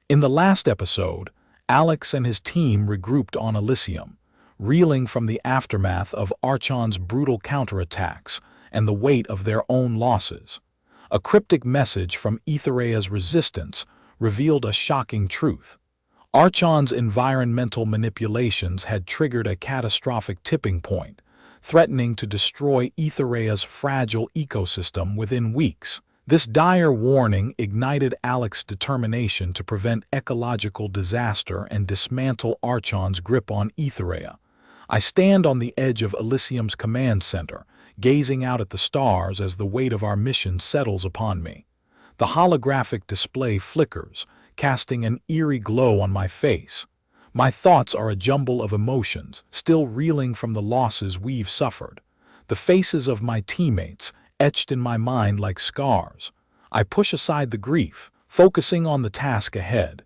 In the last episode, Alex and his team regrouped on Elysium, reeling from the aftermath of Archon's brutal counterattacks and the weight of their own losses. A cryptic message from Aethereia's resistance revealed a shocking truth. Archon's environmental manipulations had triggered a catastrophic tipping point, threatening to destroy Aethereia's fragile ecosystem within weeks. This dire warning ignited Alex's determination to prevent ecological disaster and dismantle Archon's grip on Aethereia. I stand on the edge of Elysium's command center, gazing out at the stars as the weight of our mission settles upon me. The holographic display flickers, casting an eerie glow on my face. My thoughts are a jumble of emotions, still reeling from the losses we've suffered. The faces of my teammates, etched in my mind like scars. I push aside the grief, focusing on the task ahead.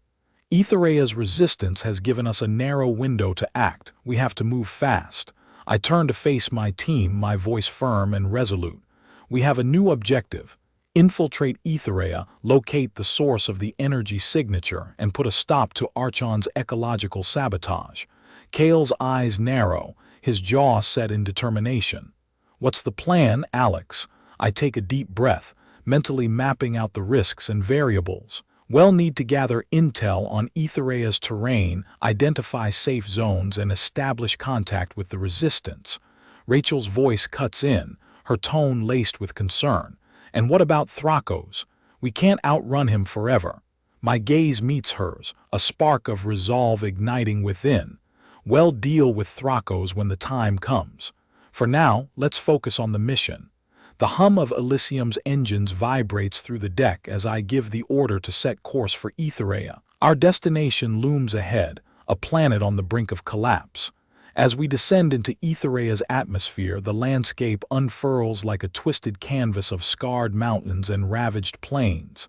Aethereia's resistance has given us a narrow window to act. We have to move fast. I turn to face my team, my voice firm and resolute. We have a new objective. Infiltrate Aethereia, locate the source of the energy signature, and put a stop to Archon's ecological sabotage. Kale's eyes narrow, his jaw set in determination. What's the plan, Alex? I take a deep breath, mentally mapping out the risks and variables. We'll need to gather intel on Aethereia's terrain, identify safe zones, and establish contact with the resistance. Rachel's voice cuts in, her tone laced with concern. And what about Thrakos? We can't outrun him forever. My gaze meets hers, a spark of resolve igniting within. We'll deal with Thrakos when the time comes. For now, let's focus on the mission. The hum of Elysium's engines vibrates through the deck as I give the order to set course for Aethereia. Our destination looms ahead, a planet on the brink of collapse. As we descend into Aethereia's atmosphere, the landscape unfurls like a twisted canvas of scarred mountains and ravaged plains.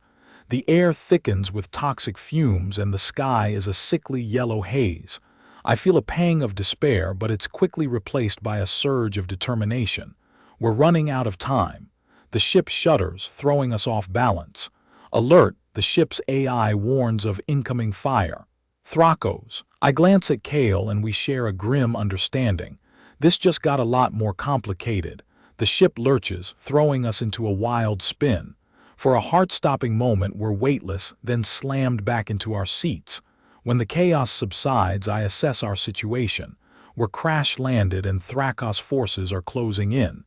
The air thickens with toxic fumes and the sky is a sickly yellow haze. I feel a pang of despair, but it's quickly replaced by a surge of determination. We're running out of time. The ship shudders, throwing us off balance. Alert, the ship's AI warns of incoming fire. Thrakos. I glance at Kale and we share a grim understanding. This just got a lot more complicated. The ship lurches, throwing us into a wild spin. For a heart-stopping moment, we're weightless, then slammed back into our seats. When the chaos subsides, I assess our situation. We're crash-landed and Thrakos forces are closing in.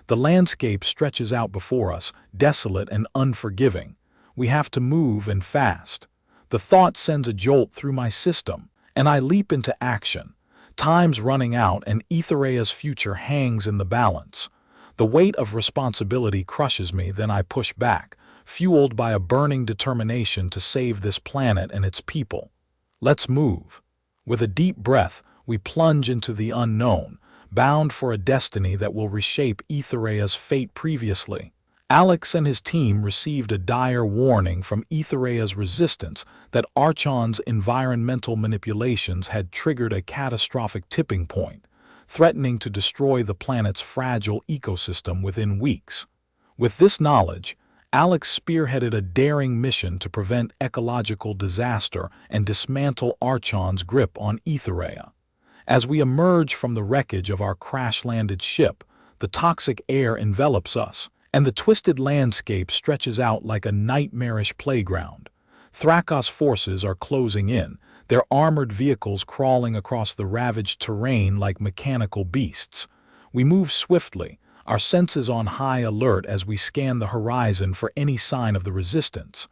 The landscape stretches out before us, desolate and unforgiving. We have to move and fast. The thought sends a jolt through my system, and I leap into action. Time's running out and Aethereia's future hangs in the balance. The weight of responsibility crushes me, then I push back, fueled by a burning determination to save this planet and its people. Let's move. With a deep breath, we plunge into the unknown, bound for a destiny that will reshape Aethereia's fate. Previously, Alex and his team received a dire warning from Aethereia's resistance that Archon's environmental manipulations had triggered a catastrophic tipping point, threatening to destroy the planet's fragile ecosystem within weeks. With this knowledge, Alex spearheaded a daring mission to prevent ecological disaster and dismantle Archon's grip on Aethereia. As we emerge from the wreckage of our crash-landed ship, the toxic air envelops us, and the twisted landscape stretches out like a nightmarish playground. Thrakos forces are closing in, their armored vehicles crawling across the ravaged terrain like mechanical beasts. We move swiftly, our senses on high alert as we scan the horizon for any sign of the resistance.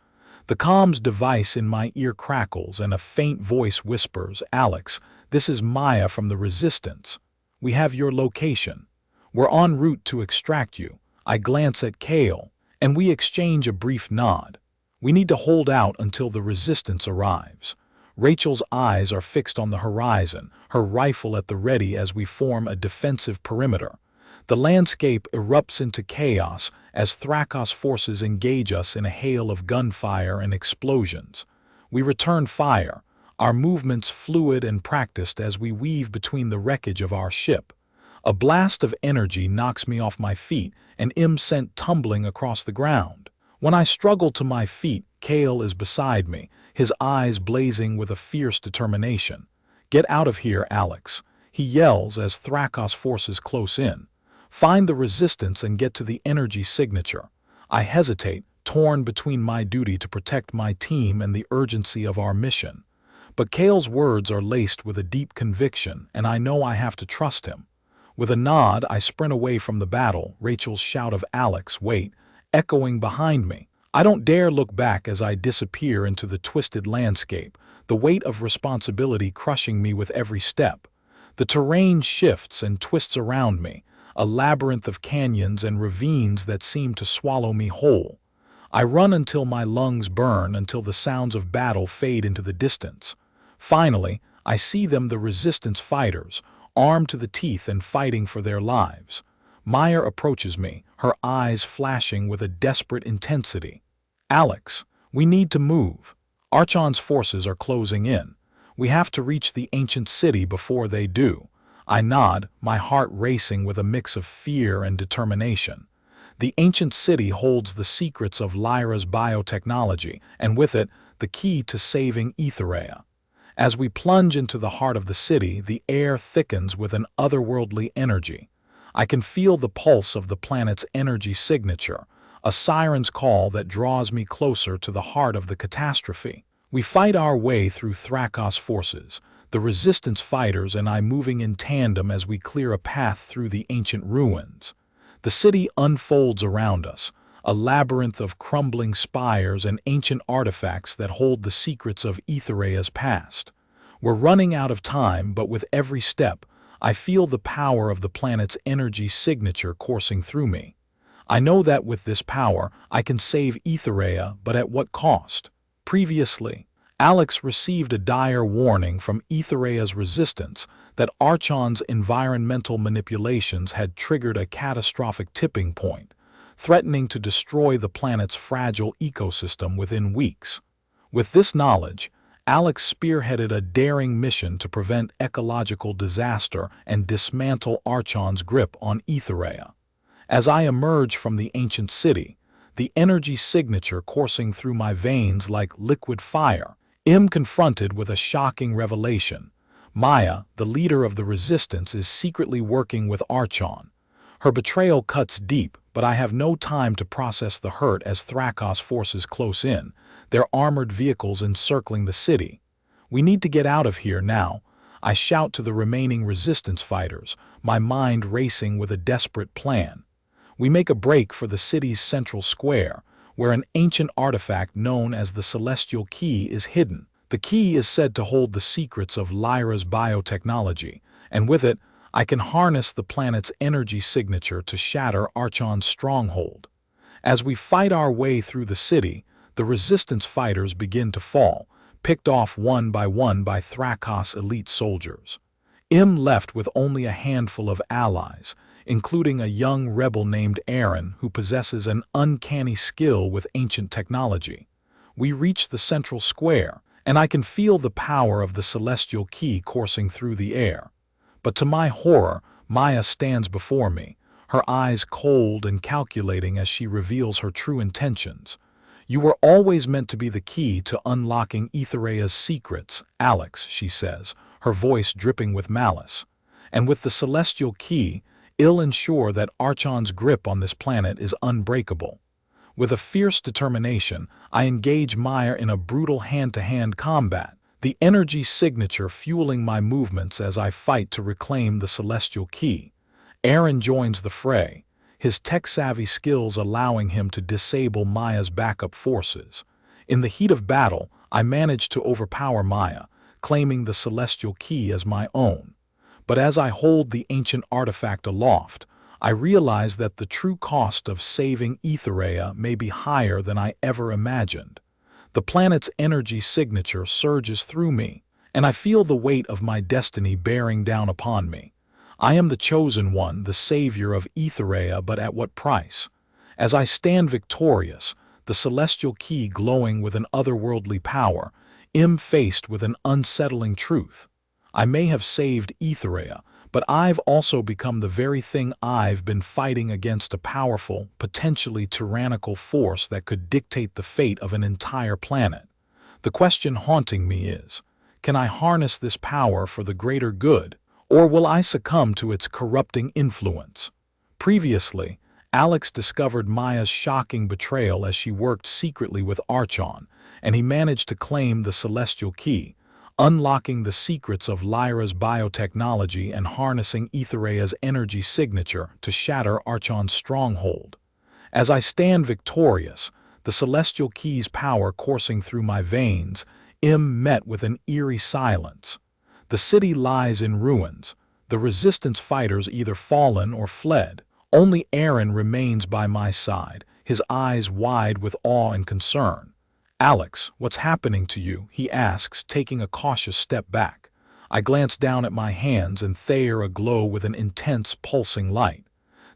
The comms device in my ear crackles and a faint voice whispers, "Alex, this is Maya from the Resistance. We have your location. We're en route to extract you." I glance at Kale, and we exchange a brief nod. We need to hold out until the Resistance arrives. Rachel's eyes are fixed on the horizon, her rifle at the ready as we form a defensive perimeter. The landscape erupts into chaos as Thrakos forces engage us in a hail of gunfire and explosions. We return fire, our movements fluid and practiced as we weave between the wreckage of our ship. A blast of energy knocks me off my feet and am sent tumbling across the ground. When I struggle to my feet, Kale is beside me, his eyes blazing with a fierce determination. "Get out of here, Alex," he yells as Thrakos forces close in. "Find the resistance and get to the energy signature." I hesitate, torn between my duty to protect my team and the urgency of our mission. But Kale's words are laced with a deep conviction, and I know I have to trust him. With a nod, I sprint away from the battle, Rachel's shout of "Alex, wait," echoing behind me. I don't dare look back as I disappear into the twisted landscape, the weight of responsibility crushing me with every step. The terrain shifts and twists around me, a labyrinth of canyons and ravines that seem to swallow me whole. I run until my lungs burn, until the sounds of battle fade into the distance. Finally, I see them, the resistance fighters, armed to the teeth and fighting for their lives. Maya approaches me, her eyes flashing with a desperate intensity. "Alex, we need to move. Archon's forces are closing in. We have to reach the ancient city before they do." I nod, my heart racing with a mix of fear and determination. The ancient city holds the secrets of Lyra's biotechnology, and with it, the key to saving Aethereia. As we plunge into the heart of the city, the air thickens with an otherworldly energy. I can feel the pulse of the planet's energy signature, a siren's call that draws me closer to the heart of the catastrophe. We fight our way through Thrakos forces, the resistance fighters and I moving in tandem as we clear a path through the ancient ruins. The city unfolds around us, a labyrinth of crumbling spires and ancient artifacts that hold the secrets of Aethereia's past. We're running out of time, but with every step, I feel the power of the planet's energy signature coursing through me. I know that with this power, I can save Aethereia, but at what cost? Previously, Alex received a dire warning from Aethereia's resistance that Archon's environmental manipulations had triggered a catastrophic tipping point, threatening to destroy the planet's fragile ecosystem within weeks. With this knowledge, Alex spearheaded a daring mission to prevent ecological disaster and dismantle Archon's grip on Aethereia. As I emerge from the ancient city, the energy signature coursing through my veins like liquid fire, I'm confronted with a shocking revelation. Maya, the leader of the resistance, is secretly working with Archon. Her betrayal cuts deep, but I have no time to process the hurt as Thrakos forces close in, their armored vehicles encircling the city. "We need to get out of here now," I shout to the remaining resistance fighters, my mind racing with a desperate plan. We make a break for the city's central square, where an ancient artifact known as the Celestial Key is hidden. The key is said to hold the secrets of Lyra's biotechnology, and with it, I can harness the planet's energy signature to shatter Archon's stronghold. As we fight our way through the city, the resistance fighters begin to fall, picked off one by Thrakos' elite soldiers. I'm left with only a handful of allies, including a young rebel named Aaron who possesses an uncanny skill with ancient technology. We reach the central square, and I can feel the power of the Celestial Key coursing through the air. But to my horror, Maya stands before me, her eyes cold and calculating as she reveals her true intentions. "You were always meant to be the key to unlocking Aethereia's secrets, Alex," she says, her voice dripping with malice. "And with the Celestial Key, it'll ensure that Archon's grip on this planet is unbreakable." With a fierce determination, I engage Maya in a brutal hand-to-hand combat, the energy signature fueling my movements as I fight to reclaim the Celestial Key. Aaron joins the fray, his tech-savvy skills allowing him to disable Maya's backup forces. In the heat of battle, I manage to overpower Maya, claiming the Celestial Key as my own. But as I hold the ancient artifact aloft, I realize that the true cost of saving Aethereia may be higher than I ever imagined. The planet's energy signature surges through me, and I feel the weight of my destiny bearing down upon me. I am the chosen one, the savior of Aethereia, but at what price? As I stand victorious, the Celestial Key glowing with an otherworldly power, I'm faced with an unsettling truth. I may have saved Aethereia, but I've also become the very thing I've been fighting against, a powerful, potentially tyrannical force that could dictate the fate of an entire planet. The question haunting me is, can I harness this power for the greater good, or will I succumb to its corrupting influence? Previously, Alex discovered Maya's shocking betrayal as she worked secretly with Archon, and he managed to claim the celestial key, unlocking the secrets of Lyra's biotechnology and harnessing Aethereia's energy signature to shatter Archon's stronghold. As I stand victorious, the celestial key's power coursing through my veins, met with an eerie silence. The city lies in ruins, the resistance fighters either fallen or fled. Only Aaron remains by my side, his eyes wide with awe and concern. "Alex, what's happening to you?" he asks, taking a cautious step back. I glance down at my hands and they are aglow with an intense, pulsing light.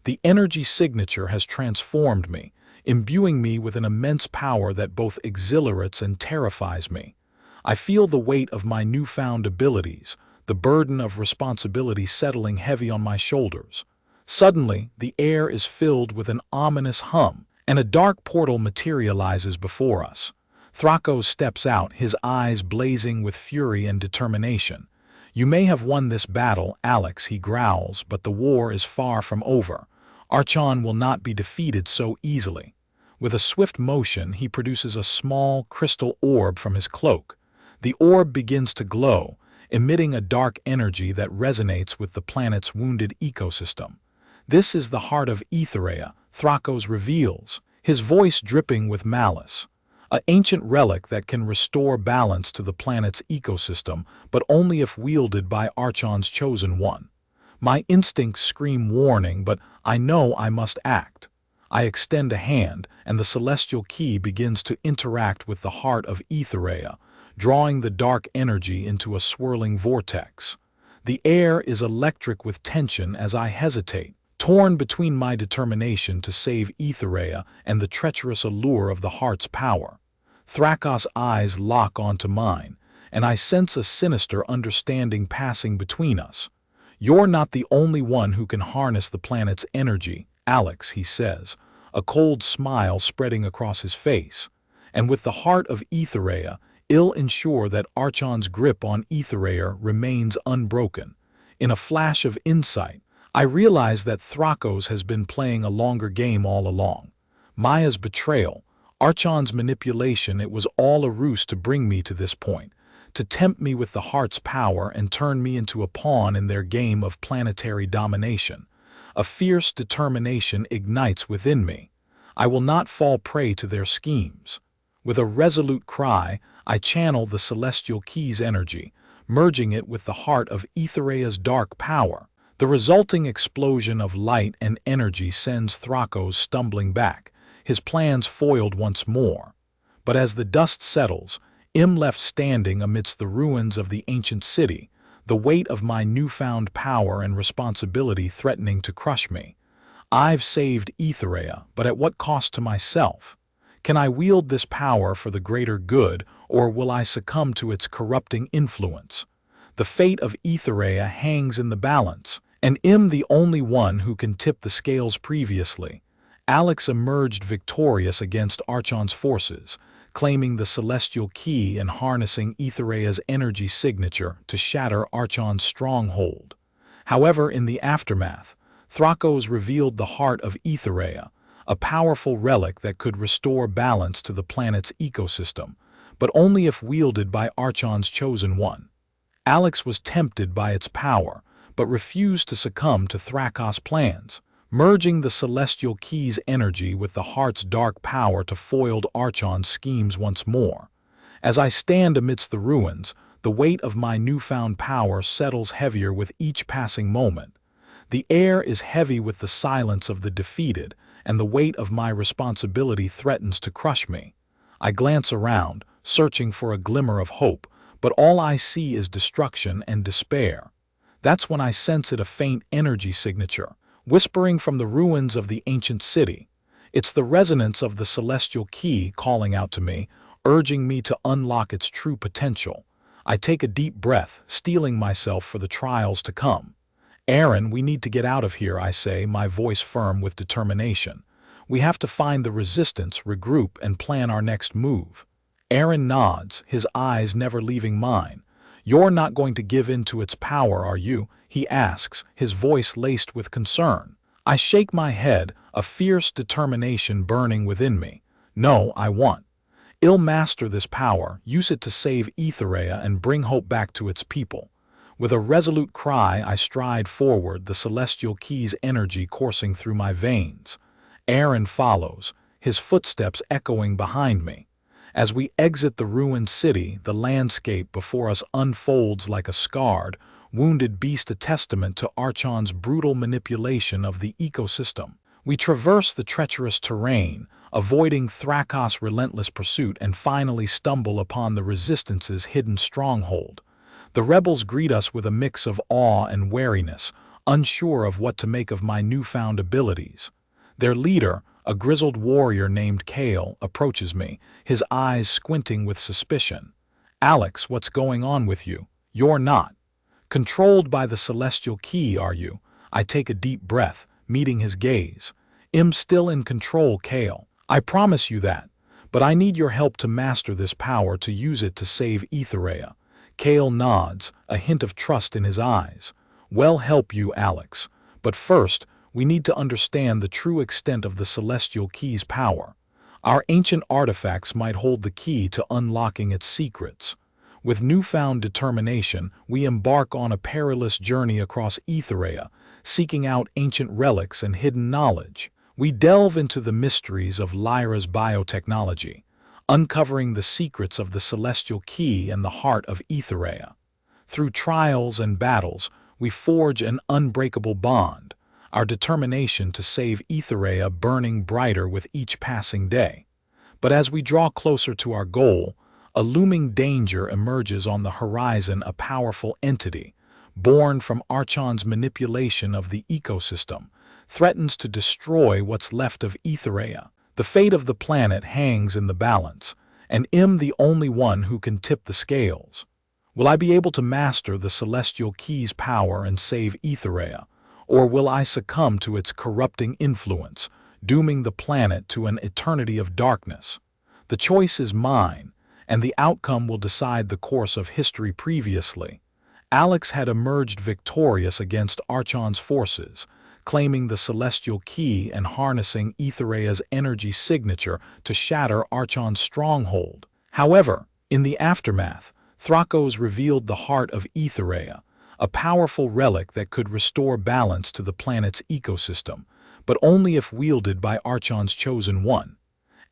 The energy signature has transformed me, imbuing me with an immense power that both exhilarates and terrifies me. I feel the weight of my newfound abilities, the burden of responsibility settling heavy on my shoulders. Suddenly, the air is filled with an ominous hum, and a dark portal materializes before us. Thrakos steps out, his eyes blazing with fury and determination. "You may have won this battle, Alex," he growls, "but the war is far from over. Archon will not be defeated so easily." With a swift motion, he produces a small, crystal orb from his cloak. The orb begins to glow, emitting a dark energy that resonates with the planet's wounded ecosystem. "This is the heart of Aethereia," Thrakos reveals, his voice dripping with malice. "An ancient relic that can restore balance to the planet's ecosystem, but only if wielded by Archon's chosen one." My instincts scream warning, but I know I must act. I extend a hand, and the celestial key begins to interact with the heart of Aethereia, drawing the dark energy into a swirling vortex. The air is electric with tension as I hesitate, torn between my determination to save Aethereia and the treacherous allure of the heart's power. Thrakos' eyes lock onto mine, and I sense a sinister understanding passing between us. "You're not the only one who can harness the planet's energy, Alex," he says, a cold smile spreading across his face. "And with the heart of Aethereia, I'll ensure that Archon's grip on Aethereia remains unbroken." In a flash of insight, I realize that Thrakos has been playing a longer game all along. Maya's betrayal, Archon's manipulation, it was all a ruse to bring me to this point, to tempt me with the heart's power and turn me into a pawn in their game of planetary domination. A fierce determination ignites within me. I will not fall prey to their schemes. With a resolute cry, I channel the celestial key's energy, merging it with the heart of Aethereia's dark power. The resulting explosion of light and energy sends Thrakos stumbling back, his plans foiled once more. But as the dust settles, I'm left standing amidst the ruins of the ancient city, the weight of my newfound power and responsibility threatening to crush me. I've saved Aethereia, but at what cost to myself? Can I wield this power for the greater good, or will I succumb to its corrupting influence? The fate of Aethereia hangs in the balance, and I'm the only one who can tip the scales. Previously, Alex emerged victorious against Archon's forces, claiming the celestial key and harnessing Aethereia's energy signature to shatter Archon's stronghold. However, in the aftermath, Thrakos revealed the heart of Aethereia, a powerful relic that could restore balance to the planet's ecosystem, but only if wielded by Archon's chosen one. Alex was tempted by its power, but refused to succumb to Thrakos' plans, merging the celestial key's energy with the heart's dark power to foil Archon's schemes once more. As I stand amidst the ruins, the weight of my newfound power settles heavier with each passing moment. The air is heavy with the silence of the defeated, and the weight of my responsibility threatens to crush me. I glance around, searching for a glimmer of hope, but all I see is destruction and despair. That's when I sense a faint energy signature, whispering from the ruins of the ancient city. It's the resonance of the celestial key calling out to me, urging me to unlock its true potential. I take a deep breath, steeling myself for the trials to come. "Aaron, we need to get out of here," I say, my voice firm with determination. "We have to find the resistance, regroup, and plan our next move." Aaron nods, his eyes never leaving mine. "You're not going to give in to its power, are you?" he asks, his voice laced with concern. I shake my head, a fierce determination burning within me. "No, I won't. I'll master this power, use it to save Aethereia and bring hope back to its people." With a resolute cry, I stride forward, the celestial key's energy coursing through my veins. Aaron follows, his footsteps echoing behind me. As we exit the ruined city, the landscape before us unfolds like a scarred, wounded beast, a testament to Archon's brutal manipulation of the ecosystem. We traverse the treacherous terrain, avoiding Thrakos' relentless pursuit, and finally stumble upon the Resistance's hidden stronghold. The rebels greet us with a mix of awe and wariness, unsure of what to make of my newfound abilities. Their leader, a grizzled warrior named Kale, approaches me, his eyes squinting with suspicion. "Alex, what's going on with you? You're not controlled by the celestial key, are you?" I take a deep breath, meeting his gaze. "I'm still in control, Kale. I promise you that. But I need your help to master this power, to use it to save Aethereia." Kale nods, a hint of trust in his eyes. "We'll help you, Alex. But first, we need to understand the true extent of the celestial key's power. Our ancient artifacts might hold the key to unlocking its secrets." With newfound determination, we embark on a perilous journey across Aethereia, seeking out ancient relics and hidden knowledge. We delve into the mysteries of Lyra's biotechnology, uncovering the secrets of the celestial key and the heart of Aethereia. Through trials and battles, we forge an unbreakable bond, our determination to save Aethereia burning brighter with each passing day. But as we draw closer to our goal, a looming danger emerges on the horizon, a powerful entity, born from Archon's manipulation of the ecosystem, threatens to destroy what's left of Aethereia. The fate of the planet hangs in the balance, and I'm the only one who can tip the scales. Will I be able to master the celestial key's power and save Aethereia, or will I succumb to its corrupting influence, dooming the planet to an eternity of darkness? The choice is mine, and the outcome will decide the course of history. Previously, Alex had emerged victorious against Archon's forces, claiming the celestial key and harnessing Aethereia's energy signature to shatter Archon's stronghold. However, in the aftermath, Thrakos revealed the heart of Aethereia, a powerful relic that could restore balance to the planet's ecosystem, but only if wielded by Archon's chosen one.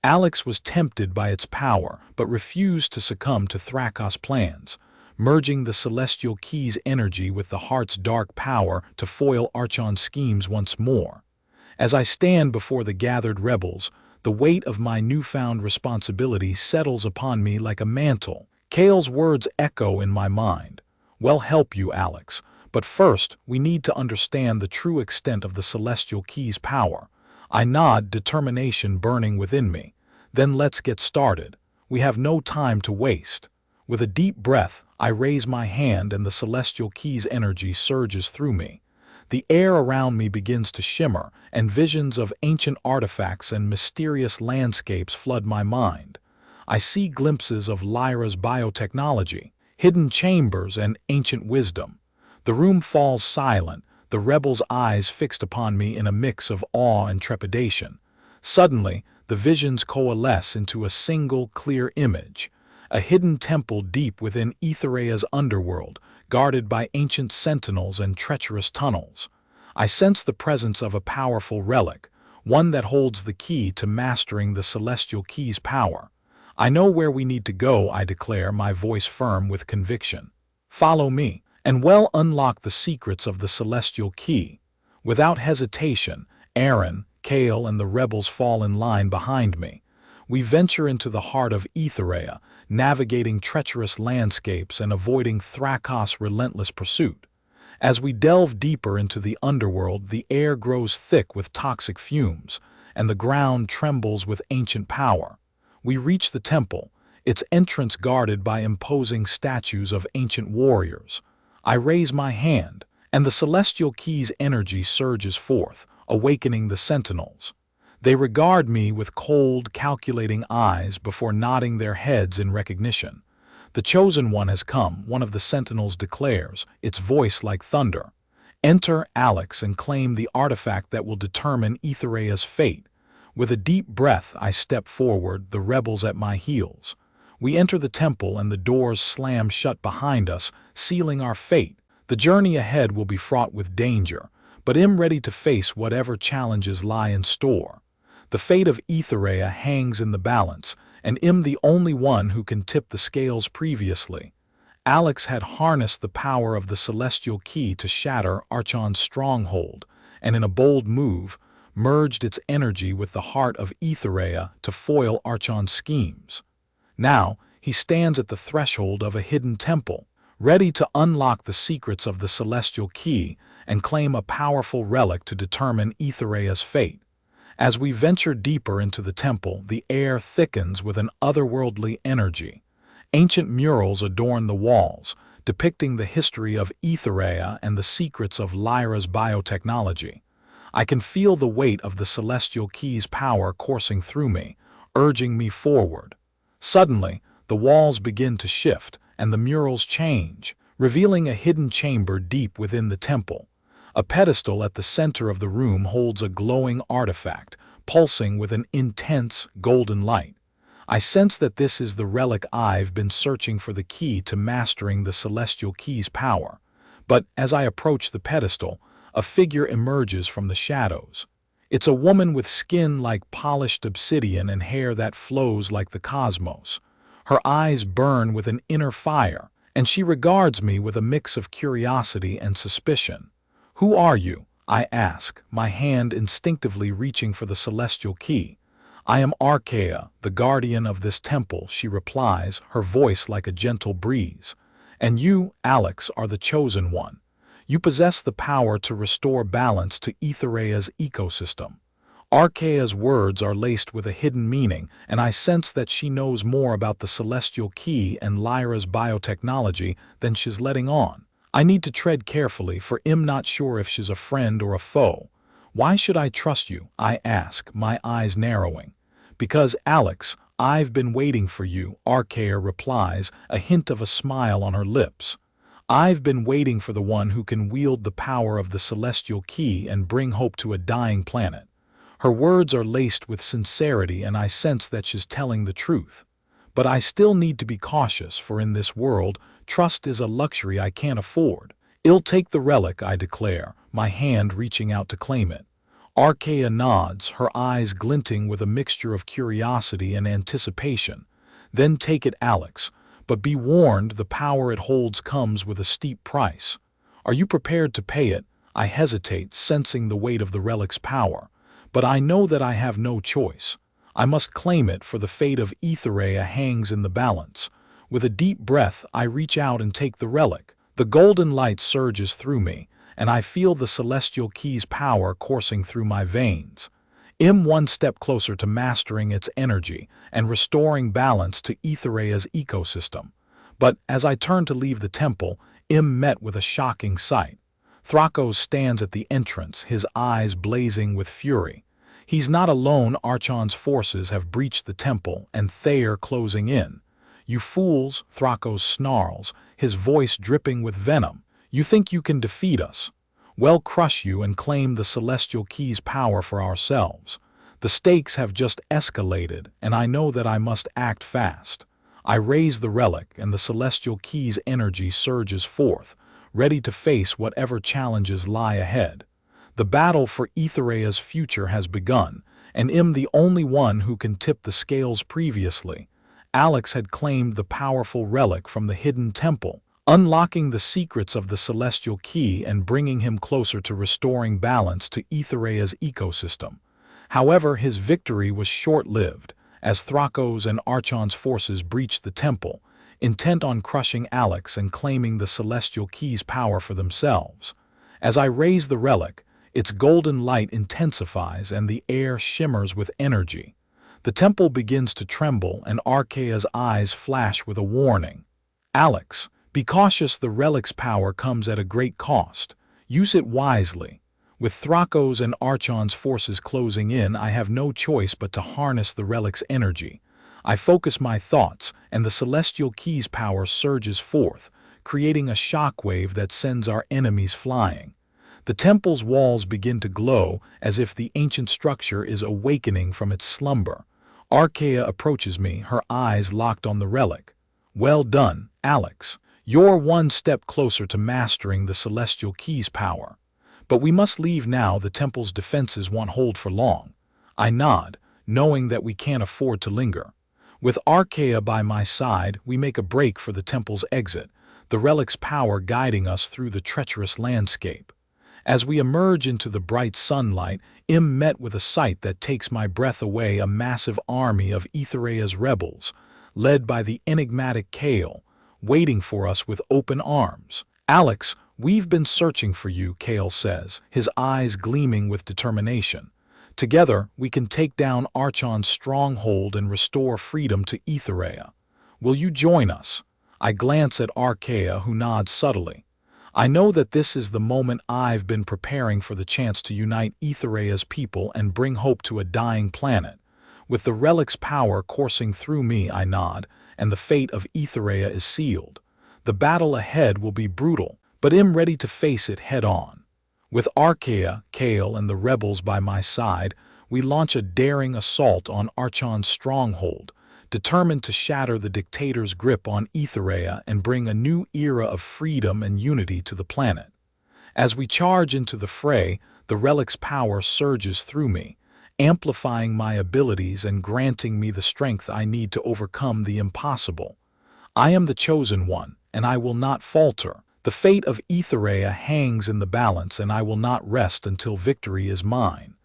Alex was tempted by its power, but refused to succumb to Thrakos' plans, merging the celestial key's energy with the heart's dark power to foil Archon's schemes once more. As I stand before the gathered rebels, the weight of my newfound responsibility settles upon me like a mantle. Kale's words echo in my mind. "We'll help you, Alex, but first we need to understand the true extent of the celestial key's power." I nod, determination burning within me. "Then let's get started. We have no time to waste." With a deep breath, I raise my hand and the celestial key's energy surges through me. The air around me begins to shimmer, and visions of ancient artifacts and mysterious landscapes flood my mind. I see glimpses of Lyra's biotechnology, hidden chambers, and ancient wisdom. The room falls silent, the rebels' eyes fixed upon me in a mix of awe and trepidation. Suddenly, the visions coalesce into a single clear image. A hidden temple deep within Aethereia's underworld, guarded by ancient sentinels and treacherous tunnels. I sense the presence of a powerful relic, one that holds the key to mastering the celestial key's power. "I know where we need to go," I declare, my voice firm with conviction. "Follow me, and we'll unlock the secrets of the celestial key." Without hesitation, Aaron, Kale, and the rebels fall in line behind me. We venture into the heart of Aethereia, navigating treacherous landscapes and avoiding Thrakos' relentless pursuit. As we delve deeper into the underworld, the air grows thick with toxic fumes, and the ground trembles with ancient power. We reach the temple, its entrance guarded by imposing statues of ancient warriors. I raise my hand, and the celestial key's energy surges forth, awakening the sentinels. They regard me with cold, calculating eyes before nodding their heads in recognition. The chosen one has come, one of the sentinels declares, its voice like thunder. Enter Alex and claim the artifact that will determine Aethereia's fate. With a deep breath, I step forward, the rebels at my heels. We enter the temple and the doors slam shut behind us, sealing our fate. The journey ahead will be fraught with danger, but am ready to face whatever challenges lie in store. The fate of Aethereia hangs in the balance, and am the only one who can tip the scales previously. Alex had harnessed the power of the celestial key to shatter Archon's stronghold, and in a bold move, merged its energy with the heart of Aethereia to foil Archon's schemes. Now, he stands at the threshold of a hidden temple, ready to unlock the secrets of the celestial key and claim a powerful relic to determine Aethereia's fate. As we venture deeper into the temple, the air thickens with an otherworldly energy. Ancient murals adorn the walls, depicting the history of Aethereia and the secrets of Lyra's biotechnology. I can feel the weight of the celestial key's power coursing through me, urging me forward. Suddenly, the walls begin to shift, and the murals change, revealing a hidden chamber deep within the temple. A pedestal at the center of the room holds a glowing artifact, pulsing with an intense golden light. I sense that this is the relic I've been searching for, the key to mastering the celestial key's power. But as I approach the pedestal, a figure emerges from the shadows. It's a woman with skin like polished obsidian and hair that flows like the cosmos. Her eyes burn with an inner fire, and she regards me with a mix of curiosity and suspicion. "Who are you?" I ask, my hand instinctively reaching for the celestial key. "I am Archaea, the guardian of this temple," she replies, her voice like a gentle breeze. "And you, Alex, are the chosen one. You possess the power to restore balance to Aethereia's ecosystem." Archaea's words are laced with a hidden meaning, and I sense that she knows more about the celestial key and Lyra's biotechnology than she's letting on. I need to tread carefully, for I'm not sure if she's a friend or a foe. "Why should I trust you?" I ask, my eyes narrowing. "Because, Alex, I've been waiting for you," Archaea replies, a hint of a smile on her lips. "I've been waiting for the one who can wield the power of the celestial key and bring hope to a dying planet." Her words are laced with sincerity, and I sense that she's telling the truth. But I still need to be cautious, for in this world, trust is a luxury I can't afford. "I'll take the relic," I declare, my hand reaching out to claim it. Archaea nods, her eyes glinting with a mixture of curiosity and anticipation. "Then take it, Alex. But be warned, the power it holds comes with a steep price." "Are you prepared to pay it?" I hesitate, sensing the weight of the relic's power. But I know that I have no choice. I must claim it, for the fate of Aethereia hangs in the balance. With a deep breath, I reach out and take the relic. The golden light surges through me, and I feel the celestial key's power coursing through my veins. I'm one step closer to mastering its energy and restoring balance to Aethereia's ecosystem. But as I turn to leave the temple, I'm met with a shocking sight. Thrakos stands at the entrance, his eyes blazing with fury. He's not alone. Archon's forces have breached the temple, and they're closing in. "You fools," Thrakos snarls, his voice dripping with venom. "You think you can defeat us? We'll crush you and claim the celestial key's power for ourselves." The stakes have just escalated, and I know that I must act fast. I raise the relic, and the celestial key's energy surges forth, ready to face whatever challenges lie ahead. The battle for Aethereia's future has begun, and I'm the only one who can tip the scales previously. Alex had claimed the powerful relic from the hidden temple, unlocking the secrets of the celestial key and bringing him closer to restoring balance to Aethereia's ecosystem. However, his victory was short-lived, as Thrakos and Archon's forces breached the temple, intent on crushing Alex and claiming the celestial key's power for themselves. As I raise the relic, its golden light intensifies and the air shimmers with energy. The temple begins to tremble, and Archaea's eyes flash with a warning. "Alex, be cautious. The relic's power comes at a great cost. Use it wisely." With Thrakos and Archon's forces closing in, I have no choice but to harness the relic's energy. I focus my thoughts, and the celestial key's power surges forth, creating a shockwave that sends our enemies flying. The temple's walls begin to glow as if the ancient structure is awakening from its slumber. Aethereia approaches me, her eyes locked on the relic. "Well done, Alex. You're one step closer to mastering the celestial key's power. But we must leave now, the temple's defenses won't hold for long." I nod, knowing that we can't afford to linger. With Aethereia by my side, we make a break for the temple's exit, the relic's power guiding us through the treacherous landscape. As we emerge into the bright sunlight, I'm met with a sight that takes my breath away: a massive army of Aethereia's rebels, led by the enigmatic Kale, waiting for us with open arms. "Alex, we've been searching for you," Kale says, his eyes gleaming with determination. "Together, we can take down Archon's stronghold and restore freedom to Aethereia. Will you join us?" I glance at Aethereia, who nods subtly. I know that this is the moment I've been preparing for, the chance to unite Aethereia's people and bring hope to a dying planet. With the relic's power coursing through me, I nod, and the fate of Aethereia is sealed. The battle ahead will be brutal, but I'm ready to face it head-on. With Aethereia, Kale, and the rebels by my side, we launch a daring assault on Archon's stronghold, determined to shatter the dictator's grip on Aethereia and bring a new era of freedom and unity to the planet. As we charge into the fray, the relic's power surges through me, amplifying my abilities and granting me the strength I need to overcome the impossible. I am the chosen one, and I will not falter. The fate of Aethereia hangs in the balance, and I will not rest until victory is mine.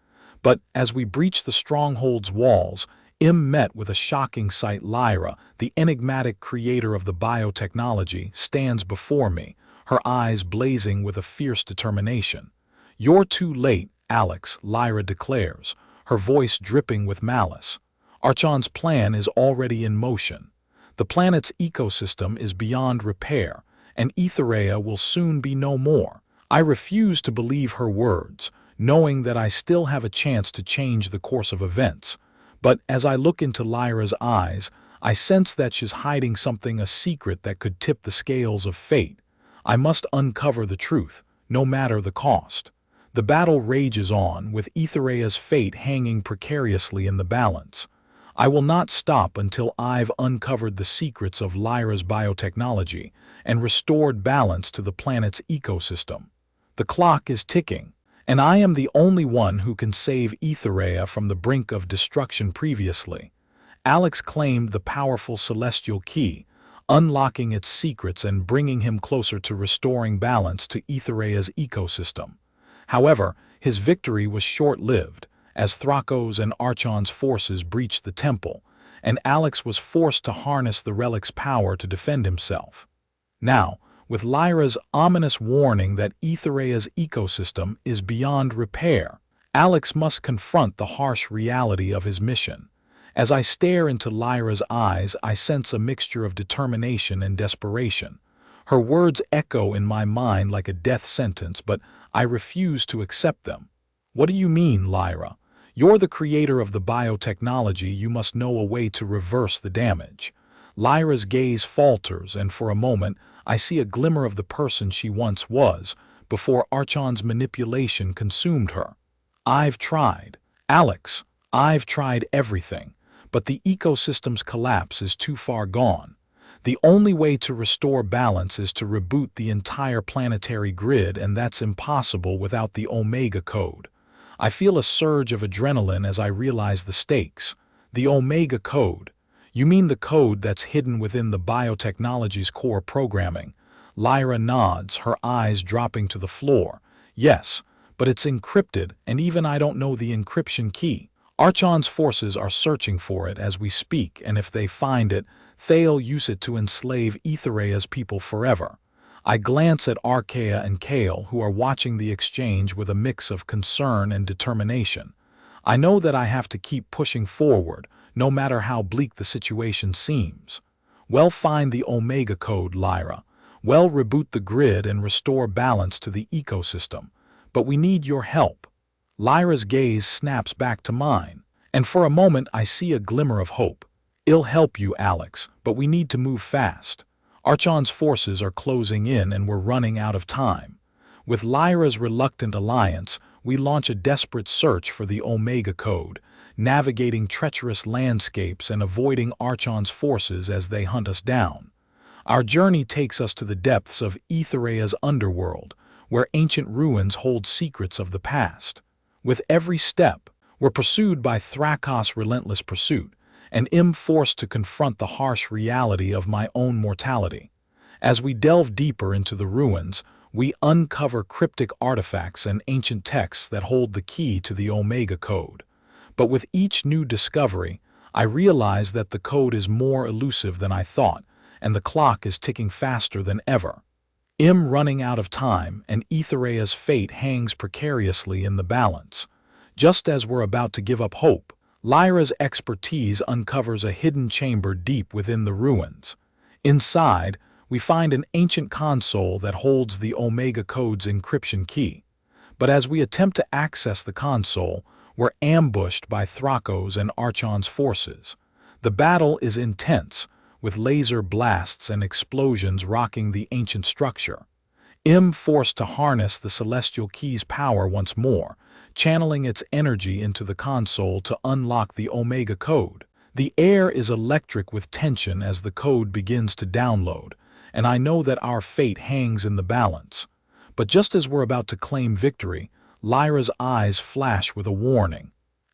But as we breach the stronghold's walls, I'm met with a shocking sight. Lyra, the enigmatic creator of the biotechnology, stands before me, her eyes blazing with a fierce determination. "You're too late, Alex," Lyra declares, her voice dripping with malice. "Archon's plan is already in motion. The planet's ecosystem is beyond repair, and Aethereia will soon be no more." I refuse to believe her words, knowing that I still have a chance to change the course of events. But as I look into Lyra's eyes, I sense that she's hiding something, a secret that could tip the scales of fate. I must uncover the truth, no matter the cost. The battle rages on, with Aethereia's fate hanging precariously in the balance. I will not stop until I've uncovered the secrets of Lyra's biotechnology and restored balance to the planet's ecosystem. The clock is ticking, and I am the only one who can save Aethereia from the brink of destruction. Previously, Alex claimed the powerful celestial key, unlocking its secrets and bringing him closer to restoring balance to Aethereia's ecosystem. However, his victory was short-lived, as Thrakos and Archon's forces breached the temple, and Alex was forced to harness the relic's power to defend himself. Now, with Lyra's ominous warning that Aethereia's ecosystem is beyond repair, Alex must confront the harsh reality of his mission. As I stare into Lyra's eyes, I sense a mixture of determination and desperation. Her words echo in my mind like a death sentence, but I refuse to accept them. "What do you mean, Lyra? You're the creator of the biotechnology. You must know a way to reverse the damage." Lyra's gaze falters, and for a moment, I see a glimmer of the person she once was, before Archon's manipulation consumed her. "I've tried, Alex. I've tried everything, but the ecosystem's collapse is too far gone. The only way to restore balance is to reboot the entire planetary grid, and that's impossible without the Omega Code." I feel a surge of adrenaline as I realize the stakes. The Omega Code. You mean the code that's hidden within the biotechnology's core programming? Lyra nods, her eyes dropping to the floor. "Yes, but it's encrypted, and even I don't know the encryption key. Archon's forces are searching for it as we speak, and if they find it, they'll use it to enslave Aethereia's people forever." I glance at Aethereia and Kale, who are watching the exchange with a mix of concern and determination. I know that I have to keep pushing forward, no matter how bleak the situation seems. "Well, find the Omega Code, Lyra. Well, reboot the grid and restore balance to the ecosystem. but we need your help." Lyra's gaze snaps back to mine, and for a moment I see a glimmer of hope. "I'll help you, Alex, but we need to move fast. Archon's forces are closing in and we're running out of time." With Lyra's reluctant alliance, we launch a desperate search for the Omega Code, navigating treacherous landscapes and avoiding Archon's forces as they hunt us down. Our journey takes us to the depths of Aethereia's underworld, where ancient ruins hold secrets of the past. With every step, we're pursued by Thrakos' relentless pursuit, and am forced to confront the harsh reality of my own mortality. As we delve deeper into the ruins, we uncover cryptic artifacts and ancient texts that hold the key to the Omega Code. But with each new discovery, I realize that the code is more elusive than I thought, and the clock is ticking faster than ever. I'm running out of time, and Aethereia's fate hangs precariously in the balance. Just as we're about to give up hope, Lyra's expertise uncovers a hidden chamber deep within the ruins. Inside, we find an ancient console that holds the Omega Code's encryption key. But as we attempt to access the console, we're ambushed by Thrakos and Archon's forces. The battle is intense, with laser blasts and explosions rocking the ancient structure. I'm forced to harness the Celestial Key's power once more, channeling its energy into the console to unlock the Omega Code. The air is electric with tension as the code begins to download, and I know that our fate hangs in the balance. But just as we're about to claim victory, Lyra's eyes flash with a warning.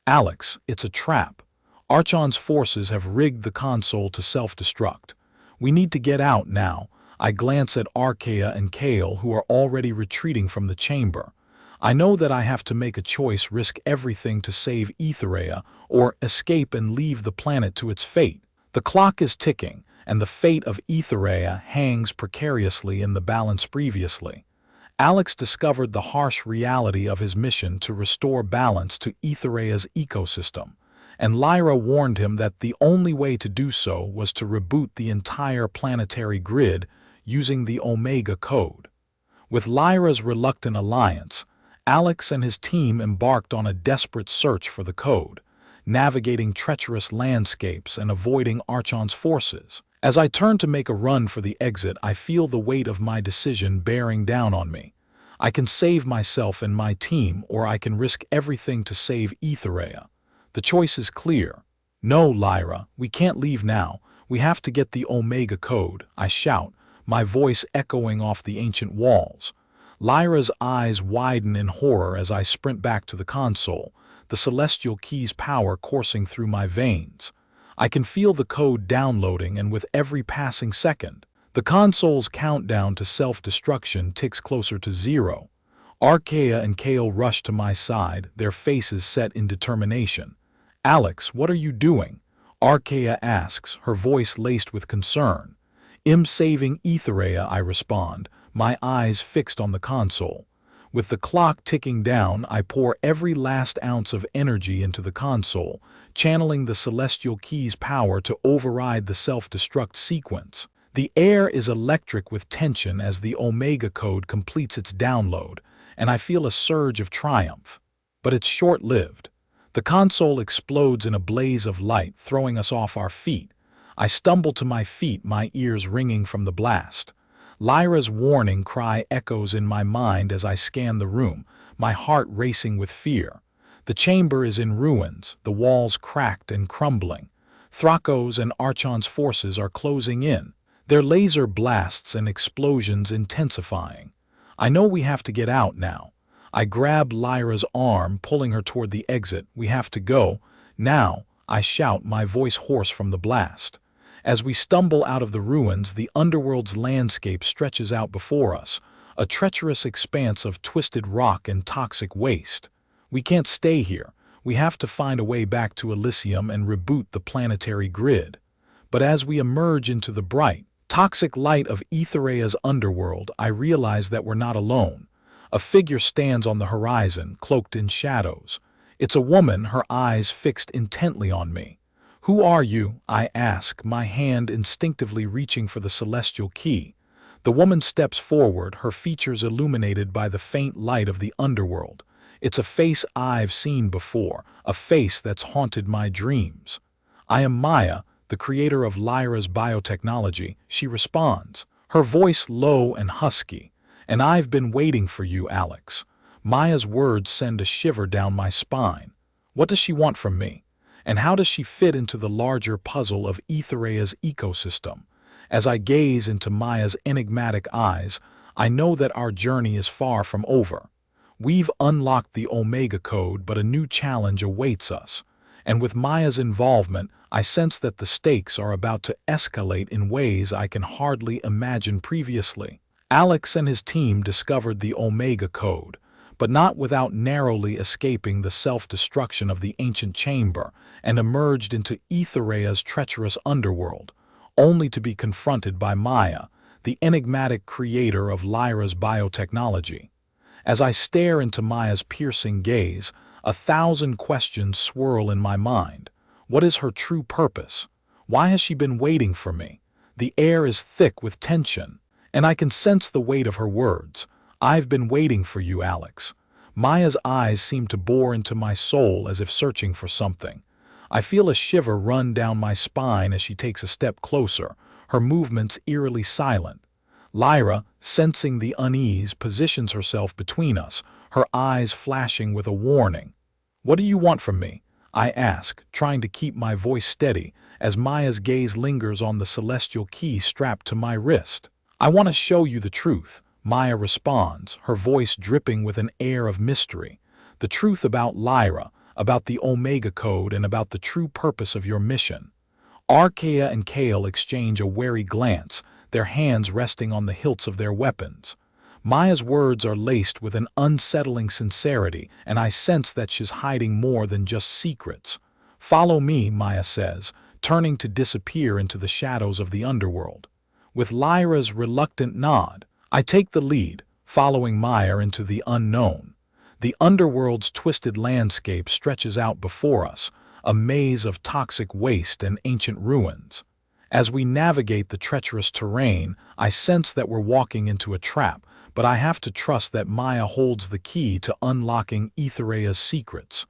"Alex, it's a trap. Archon's forces have rigged the console to self-destruct. We need to get out now." I glance at Archaea and Kale, who are already retreating from the chamber. I know that I have to make a choice, risk everything to save Aethereia, or escape and leave the planet to its fate. The clock is ticking, and the fate of Aethereia hangs precariously in the balance previously. Alex discovered the harsh reality of his mission to restore balance to Aethereia's ecosystem, and Lyra warned him that the only way to do so was to reboot the entire planetary grid using the Omega Code. With Lyra's reluctant alliance, Alex and his team embarked on a desperate search for the code, navigating treacherous landscapes and avoiding Archon's forces. As I turn to make a run for the exit, I feel the weight of my decision bearing down on me. I can save myself and my team, or I can risk everything to save Aethereia. The choice is clear. "No, Lyra, we can't leave now. We have to get the Omega Code," I shout, my voice echoing off the ancient walls. Lyra's eyes widen in horror as I sprint back to the console, the Celestial Key's power coursing through my veins. I can feel the code downloading, and with every passing second, the console's countdown to self-destruction ticks closer to zero. Archaea and Kale rush to my side, their faces set in determination. "Alex, what are you doing?" Archaea asks, her voice laced with concern. "I'm saving Aethereia," I respond, my eyes fixed on the console. With the clock ticking down, I pour every last ounce of energy into the console, channeling the Celestial Key's power to override the self-destruct sequence. The air is electric with tension as the Omega Code completes its download, and I feel a surge of triumph. But it's short-lived. The console explodes in a blaze of light, throwing us off our feet. I stumble to my feet, my ears ringing from the blast. Lyra's warning cry echoes in my mind as I scan the room, my heart racing with fear. The chamber is in ruins, the walls cracked and crumbling. Thrakos and Archon's forces are closing in, their laser blasts and explosions intensifying. I know we have to get out now. I grab Lyra's arm, pulling her toward the exit. "We have to go now," I shout, my voice hoarse from the blast. As we stumble out of the ruins, the underworld's landscape stretches out before us, a treacherous expanse of twisted rock and toxic waste. We can't stay here. We have to find a way back to Elysium and reboot the planetary grid. But as we emerge into the bright, toxic light of Aethereia's underworld, I realize that we're not alone. A figure stands on the horizon, cloaked in shadows. It's a woman, her eyes fixed intently on me. "Who are you?" I ask, my hand instinctively reaching for the Celestial Key. The woman steps forward, her features illuminated by the faint light of the underworld. It's a face I've seen before, a face that's haunted my dreams. "I am Maya, the creator of Lyra's biotechnology," she responds, her voice low and husky. "And I've been waiting for you, Alex." Maya's words send a shiver down my spine. What does she want from me? And how does she fit into the larger puzzle of Aethereia's ecosystem? As I gaze into Maya's enigmatic eyes, I know that our journey is far from over. We've unlocked the Omega Code, but a new challenge awaits us. And with Maya's involvement, I sense that the stakes are about to escalate in ways I can hardly imagine previously. Alex and his team discovered the Omega Code, but not without narrowly escaping the self-destruction of the ancient chamber, and emerged into Aethereia's treacherous underworld, only to be confronted by Maya, the enigmatic creator of Lyra's biotechnology. As I stare into Maya's piercing gaze, 1,000 questions swirl in my mind. What is her true purpose? Why has she been waiting for me? The air is thick with tension, and I can sense the weight of her words. "I've been waiting for you, Alex." Maya's eyes seem to bore into my soul as if searching for something. I feel a shiver run down my spine as she takes a step closer, her movements eerily silent. Lyra, sensing the unease, positions herself between us, her eyes flashing with a warning. "What do you want from me?" I ask, trying to keep my voice steady as Maya's gaze lingers on the celestial key strapped to my wrist. "I want to show you the truth," Maya responds, her voice dripping with an air of mystery. "The truth about Lyra, about the Omega Code, and about the true purpose of your mission." Archaea and Kale exchange a wary glance, their hands resting on the hilts of their weapons. Maya's words are laced with an unsettling sincerity, and I sense that she's hiding more than just secrets. "Follow me," Maya says, turning to disappear into the shadows of the underworld. With Lyra's reluctant nod, I take the lead, following Maya into the unknown. The underworld's twisted landscape stretches out before us, a maze of toxic waste and ancient ruins. As we navigate the treacherous terrain, I sense that we're walking into a trap, but I have to trust that Maya holds the key to unlocking Aethereia's secrets.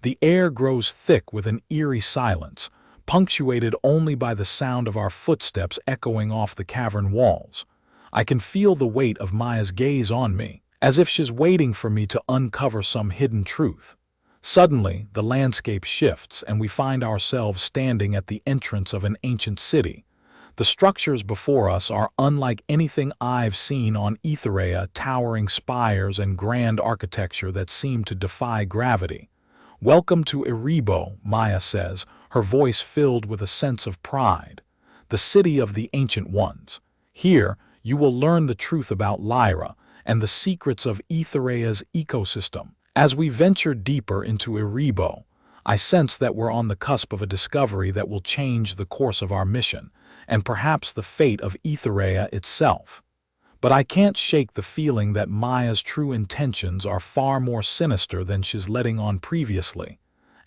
The air grows thick with an eerie silence, punctuated only by the sound of our footsteps echoing off the cavern walls. I can feel the weight of Maya's gaze on me, as if she's waiting for me to uncover some hidden truth. Suddenly, the landscape shifts, and we find ourselves standing at the entrance of an ancient city. The structures before us are unlike anything I've seen on Aethereia, towering spires and grand architecture that seem to defy gravity. "Welcome to Erebo," Maya says, her voice filled with a sense of pride. "The city of the ancient ones. Here, you will learn the truth about Lyra and the secrets of Aethereia's ecosystem." As we venture deeper into Erebo, I sense that we're on the cusp of a discovery that will change the course of our mission, and perhaps the fate of Aethereia itself. But I can't shake the feeling that Maya's true intentions are far more sinister than she's letting on previously.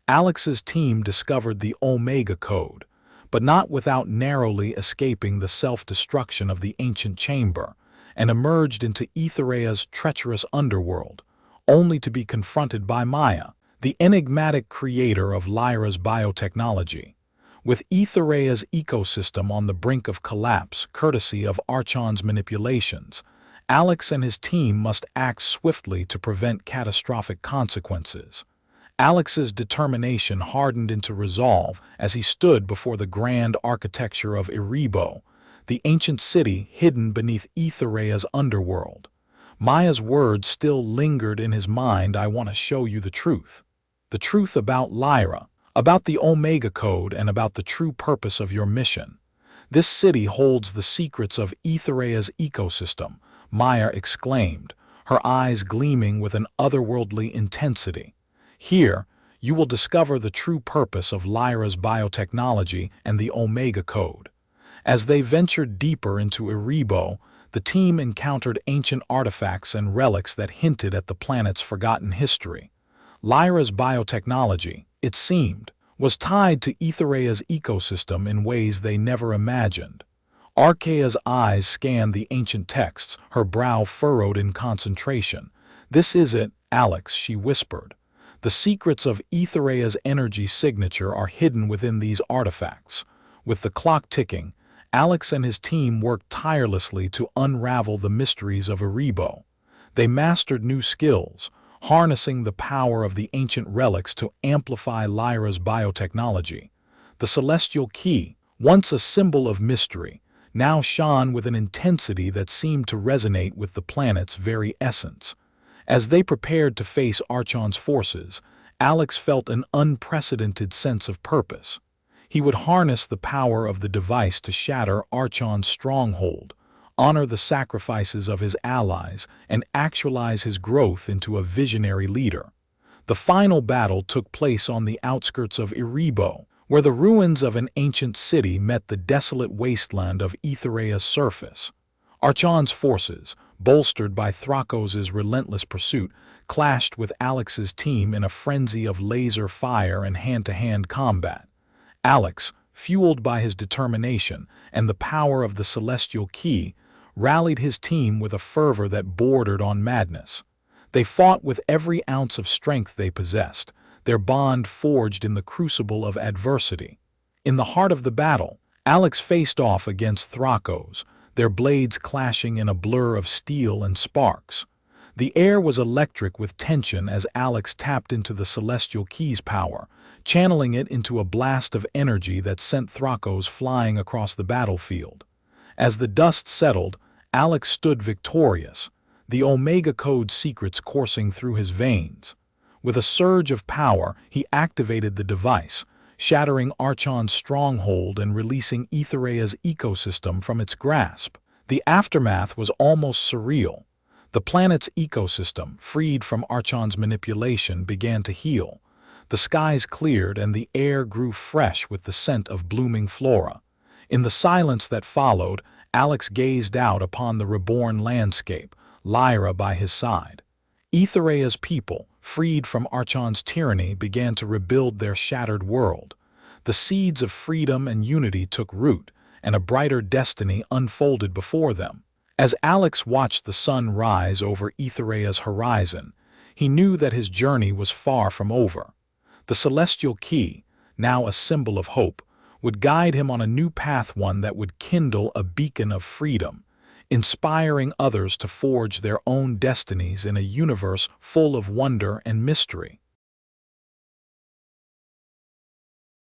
Alex's team discovered the Omega Code, but not without narrowly escaping the self-destruction of the ancient chamber, and emerged into Aethereia's treacherous underworld, only to be confronted by Maya, the enigmatic creator of Lyra's biotechnology. With Aethereia's ecosystem on the brink of collapse, courtesy of Archon's manipulations, Alex and his team must act swiftly to prevent catastrophic consequences. Alex's determination hardened into resolve as he stood before the grand architecture of Erebo, the ancient city hidden beneath Aethereia's underworld. Maya's words still lingered in his mind. "I want to show you the truth. The truth about Lyra, about the Omega Code, and about the true purpose of your mission. This city holds the secrets of Aethereia's ecosystem," Maya exclaimed, her eyes gleaming with an otherworldly intensity. "Here, you will discover the true purpose of Lyra's biotechnology and the Omega Code." As they ventured deeper into Erebo, the team encountered ancient artifacts and relics that hinted at the planet's forgotten history. Lyra's biotechnology, it seemed, was tied to Aethereia's ecosystem in ways they never imagined. Archaea's eyes scanned the ancient texts, her brow furrowed in concentration. "This is it, Alex," she whispered. "The secrets of Aethereia's energy signature are hidden within these artifacts." With the clock ticking, Alex and his team worked tirelessly to unravel the mysteries of Erebo. They mastered new skills, harnessing the power of the ancient relics to amplify Lyra's biotechnology. The celestial key, once a symbol of mystery, now shone with an intensity that seemed to resonate with the planet's very essence. As they prepared to face Archon's forces, Alex felt an unprecedented sense of purpose. He would harness the power of the device to shatter Archon's stronghold, honor the sacrifices of his allies, and actualize his growth into a visionary leader. The final battle took place on the outskirts of Erebo, where the ruins of an ancient city met the desolate wasteland of Aethereia's surface. Archon's forces, bolstered by Thrakos' relentless pursuit, clashed with Alex's team in a frenzy of laser fire and hand-to-hand combat. Alex, fueled by his determination and the power of the celestial key, rallied his team with a fervor that bordered on madness. They fought with every ounce of strength they possessed, their bond forged in the crucible of adversity. In the heart of the battle, Alex faced off against Thrakos, their blades clashing in a blur of steel and sparks. The air was electric with tension as Alex tapped into the celestial key's power, channeling it into a blast of energy that sent Thrakos flying across the battlefield. As the dust settled, Alex stood victorious, the Omega Code secrets coursing through his veins. With a surge of power, he activated the device, shattering Archon's stronghold and releasing Aethereia's ecosystem from its grasp. The aftermath was almost surreal. The planet's ecosystem, freed from Archon's manipulation, began to heal. The skies cleared and the air grew fresh with the scent of blooming flora. In the silence that followed, Alex gazed out upon the reborn landscape, Lyra by his side. Aethereia's people, freed from Archon's tyranny, began to rebuild their shattered world. The seeds of freedom and unity took root, and a brighter destiny unfolded before them. As Alex watched the sun rise over Aethereia's horizon, he knew that his journey was far from over. The celestial key, now a symbol of hope, would guide him on a new path, one that would kindle a beacon of freedom, inspiring others to forge their own destinies in a universe full of wonder and mystery.